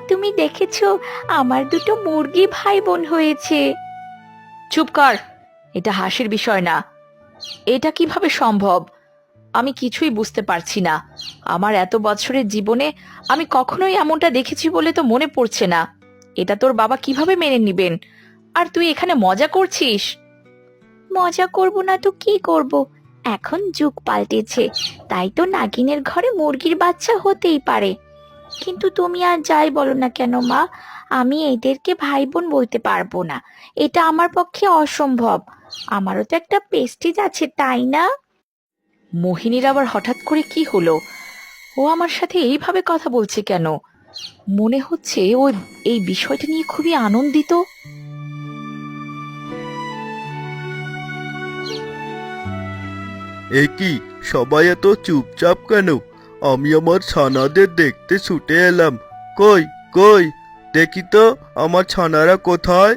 তুমি দেখেছো, আমার দুটো মুরগি ভাই বোন হয়েছে। চুপ কর, এটা হাসির বিষয় না। এটা কিভাবে সম্ভব? আমি কিছুই বুঝতে পারছি না। আমার এত বছরের জীবনে আমি কখনোই এমনটা দেখেছি বলে তো মনে পড়ছে না। এটা তোর বাবা কিভাবে মেনে নিবেন? আর তুই এখানে মজা করছিস? মজা করব না তো কি করব, এখন যুগ পাল্টেছে, তাই তো নাগিনের ঘরে মুরগির বাচ্চা হতেই পারে। কিন্তু তুমি আর যাই বলো না কেন মা, আমি এদেরকে ভাই বোন বলতে পারবো না, এটা আমার পক্ষে অসম্ভব। আমারও তো একটা প্রেস্টিজ আছে, তাই না? মোহিনীর আবার হঠাৎ করে কি হলো? ও আমার সাথে এইভাবে কথা বলছে কেন? মনে হচ্ছে ও এই বিষয়টা নিয়ে খুবই আনন্দিত। এ কি, সবাই এত চুপচাপ কেন? আমি আমার ছানাদের দেখতে ছুটে এলাম। কই কই, দেখি তো আমার ছানারা কোথায়?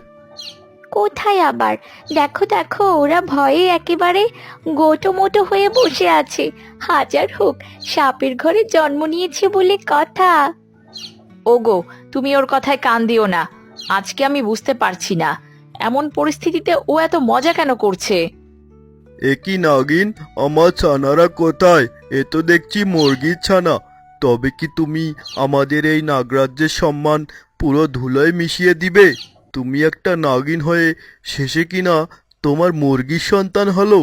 কোথায় আবার? দেখো দেখো, ওরা ভয়ে একেবারে গোটো মোটো হয়ে বসে আছে। হাজার হোক, সাপের ঘরে জন্ম নিয়েছে বলে কথা। ওগো, তুমি ওর কথায় কান দিও না। আজকে আমি বুঝতে পারছি না এমন পরিস্থিতিতে ও এত মজা কেন করছে। এ কি নাগিন, আমার ছানারা কোথায়? এ তো দেখছি মুরগির ছানা। তবে কি তুমি আমাদের এই নাগরাজ্যের সম্মান পুরো ধুলোয় মিশিয়ে দিবে? তুমি একটা নাগিন হয়ে শেষে কিনা তোমার মুরগির সন্তান হলো?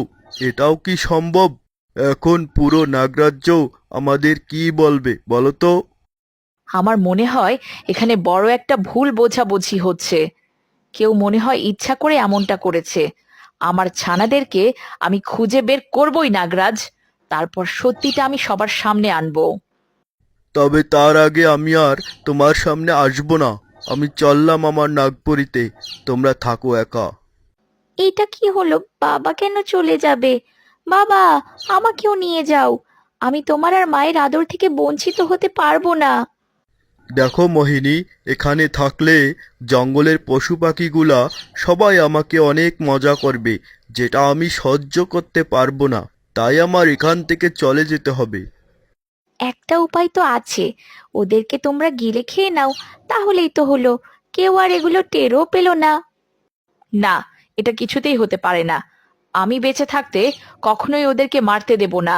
এটাও কি সম্ভব? এখন পুরো নাগরাজ্য আমাদের কি বলবে বলো তো? আমার মনে হয় এখানে বড় একটা ভুল বোঝাবুঝি হচ্ছে। কেউ মনে হয় ইচ্ছা করে এমনটা করেছে। আমার ছানাদেরকে আমি খুঁজে বের করবই নাগরাজ। তারপর সত্যিটা আমি সবার সামনে আনবো। তবে তার আগে আমি আর তোমার সামনে আসবো না। আমি চললাম আমার নাগপুরীতে, তোমরা থাকো একা। এটা কি হলো? বাবা কেন চলে যাবে? বাবা, আমাকেও নিয়ে যাও। আমি তোমার আর মায়ের আদর থেকে বঞ্চিত হতে পারবো না। দেখো মোহিনী, এখানে থাকলে জঙ্গলের পশু পাখিগুলা সবাই আমাকে অনেক মজা করবে, যেটা আমি সহ্য করতে পারবো না। তাই আমার এখান থেকে চলে যেতে হবে। একটা উপায় তো আছে, ওদেরকে তোমরা গিলে খেয়ে নাও, তাহলেই তো হলো। কেউ আর এগুলো টেরও পেল না। না, এটা কিছুতেই হতে পারে না। আমি বেঁচে থাকতে কখনোই ওদেরকে মারতে দেব না।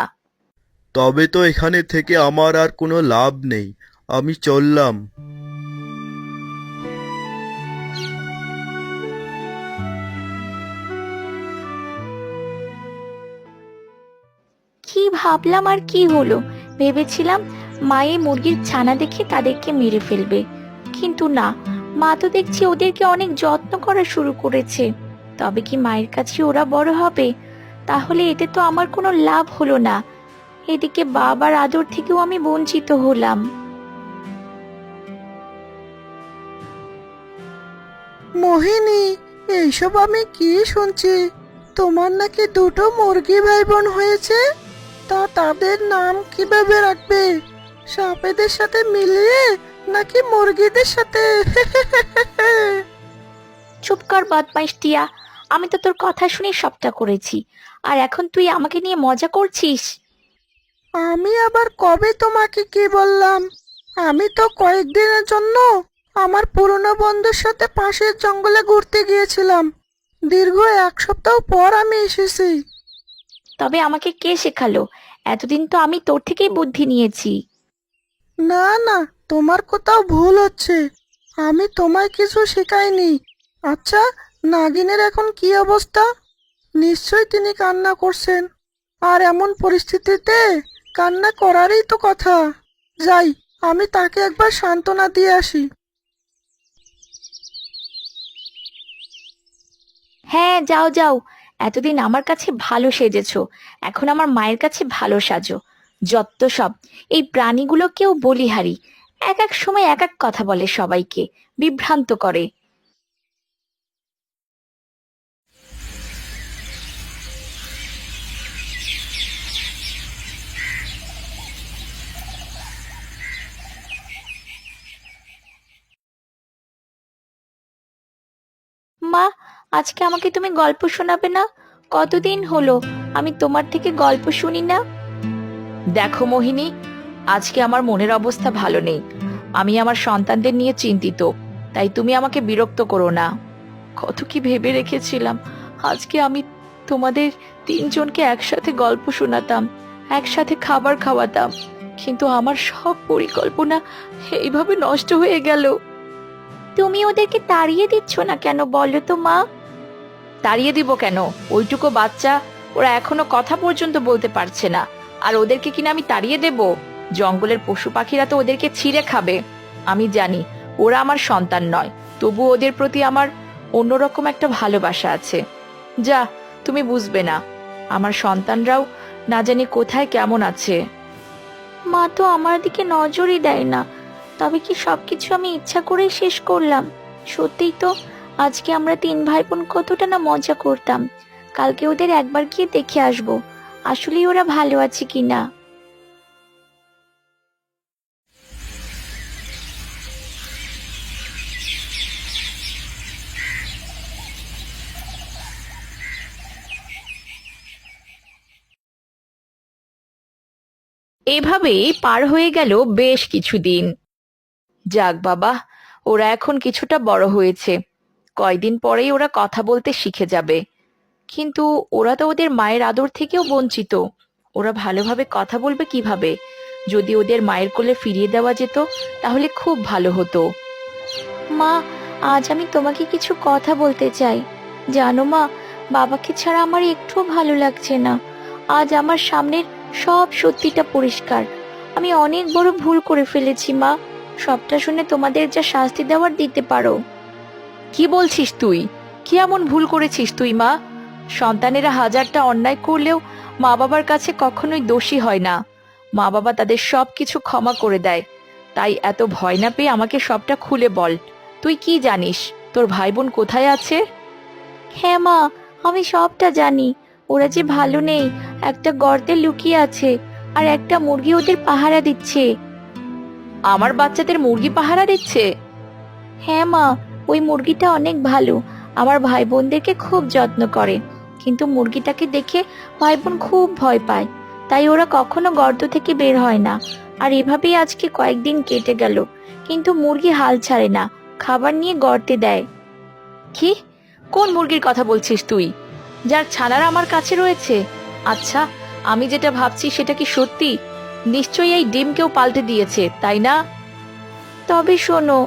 তবে তো এখানে থেকে আমার আর কোনো লাভ নেই। আমি চললাম। কি ভাবলাম আর কি হলো? ভেবেছিলাম মায়ে মুরগির ছানা দেখে তাদেরকে মেরে ফেলবে, কিন্তু না, মা তো দেখছি ওদেরকে অনেক যত্ন করা শুরু করেছে। তবে কি মায়ের কাছে ওরা বড় হবে? তাহলে এতে তো আমার কোনো লাভ হলো না। এদিকে বাবার আদর থেকেও আমি বঞ্চিত হলাম। মোহিনী, এইসব আমি কি শুনছি? তোমার নাকি দুটো মুরগি ভাই বোন হয়েছে? তা তাদের নাম কিভাবে রাখবে? সাপেদের সাথে মিলিয়ে নাকি মুরগিদের সাথে? চুপ কর বদমাইশ টিয়া, আমি তো তোর কথা শুনে সবটা করেছি, আর এখন তুই আমাকে নিয়ে মজা করছিস? আমি আবার কবে তোমাকে কি বললাম? আমি তো কয়েকদিনের জন্য আমার পুরনো বন্ধুর সাথে পাশের জঙ্গলে ঘুরতে গিয়েছিলাম। দীর্ঘ 1 সপ্তাহ পর আমি এসেছি। তবে আমাকে কে শেখালো? এতদিন তো আমি তোর থেকেই বুদ্ধি নিয়েছি। না না, তোমার কোথাও ভুল হচ্ছে। আমি তোমায় কিছু শেখাইনি। আচ্ছা, নাগিনের এখন কি অবস্থা? নিশ্চয় তিনি কান্না করছেন। আর এমন পরিস্থিতিতে কান্না করারই তো কথা। যাই, আমি তাকে একবার সান্ত্বনা দিয়ে আসি। হ্যাঁ, যাও যাও। এতদিন আমার কাছে ভালো সেজেছো, এখন আমার মায়ের কাছে ভালো সাজো। যত সব, এই প্রাণীগুলোকেও বলিহারি। এক এক সময় এক এক কথা বলে, সবাইকে বিভ্রান্ত করে। মা, আজকে আমাকে তুমি গল্প শোনাবে না? কতদিন হলো আমি তোমার থেকে গল্প শুনি না। দেখো মোহিনী, আজকে আমার মনের অবস্থা ভালো নেই। আমি আমার সন্তানদের নিয়ে চিন্তিত, তাই তুমি আমাকে বিরক্ত করো না। কত কি ভেবে রেখেছিলাম, আজকে আমি তোমাদের তিনজনকে একসাথে গল্প শোনাতাম, একসাথে খাবার খাওয়াতাম, কিন্তু আমার সব পরিকল্পনা এইভাবে নষ্ট হয়ে গেল। তুমি ওদেরকে তাড়িয়ে দিচ্ছ না কেন বলো তো মা? তাড়িয়ে দিব কেন? ওইটুকু বাচ্চা, ওরা এখনো কথা পর্যন্ত বলতে পারছে না, আর ওদেরকে কিনা আমি তাড়িয়ে দেব? জঙ্গলের পশু পাখিরা তো ওদেরকে ছিঁড়ে খাবে। আমি জানি ওরা আমার সন্তান নয়, তবু ওদের প্রতি আমার অন্যরকম একটা ভালোবাসা আছে, যা তুমি বুঝবে না। আমার সন্তানরাও না জানি কোথায় কেমন আছে। মা তো আমার দিকে নজরই দেয় না, তবে কি সবকিছু আমি ইচ্ছা করেই শেষ করলাম? সত্যিই তো, আজকে আমরা তিন ভাই বোন কতটা না মজা করতাম। কালকে ওদের একবার গিয়ে দেখে আসবো আসলেই ওরা ভালো আছে কিনা। এভাবেই পার হয়ে গেল বেশ কিছুদিন। যাক বাবা, ওরা এখন কিছুটা বড় হয়েছে, কয়দিন পরেই ওরা কথা বলতে শিখে যাবে। কিন্তু ওরা তো ওদের মায়ের আদর থেকেও বঞ্চিত। ওরা ভালোভাবে কথা বলবে কিভাবে? যদি ওদের মায়ের কোলে ফিরিয়ে দেওয়া যেত তাহলে খুব ভালো হতো। মা, আজ আমি তোমাকে কিছু কথা বলতে চাই। জানো মা, বাবাকে ছাড়া আমার একটুও ভালো লাগছে না। আজ আমার সামনের সব সত্যিটা পরিষ্কার। আমি অনেক বড় ভুল করে ফেলেছি মা। সবটা শুনে তোমাদের যা শাস্তি দেওয়ার দিতে পারো। কি বলছিস তুই? কি এমন ভুল করেছিস তুই মা? সন্তানেরা হাজারটা অন্যায় করলেও মা বাবার কাছে কখনোই দোষী হয় না। মা বাবা তাদের সব কিছু ক্ষমা করে দেয়। তাই এত ভয় না পেয়ে আমাকে সবটা খুলে বল। তুই কি জানিস তোর ভাই বোন কোথায় আছে? হ্যাঁ মা, আমি সবটা জানি। ওরা যে ভালো নেই, একটা গর্তে লুকিয়ে আছে, আর একটা মুরগি ওদের পাহারা দিচ্ছে। আমার বাচ্চাদের মুরগি পাহারা দিচ্ছে? হ্যাঁ মা, ওই মুরগিটা অনেক ভালো, আমার ভাই বোনদেরকে খুব যত্ন করে। কিন্তু মুরগিটাকে দেখে ভাই বোন খুব ভয় পায়, তাই ওরা কখনো গর্ত থেকে বের হয় না। আর এভাবেই আজকে কয়েকদিন কেটে গেল, কিন্তু মুরগি হাল ছাড়ে না, খাবার নিয়ে গর্তে দেয়। কি? কোন মুরগির কথা বলছিস তুই, যার ছানারা আমার কাছে রয়েছে? আচ্ছা, আমি যেটা ভাবছি সেটা কি সত্যি? নিশ্চয়ই এই ডিম কেউ পাল্টে দিয়েছে, তাই না? তবে শোনো,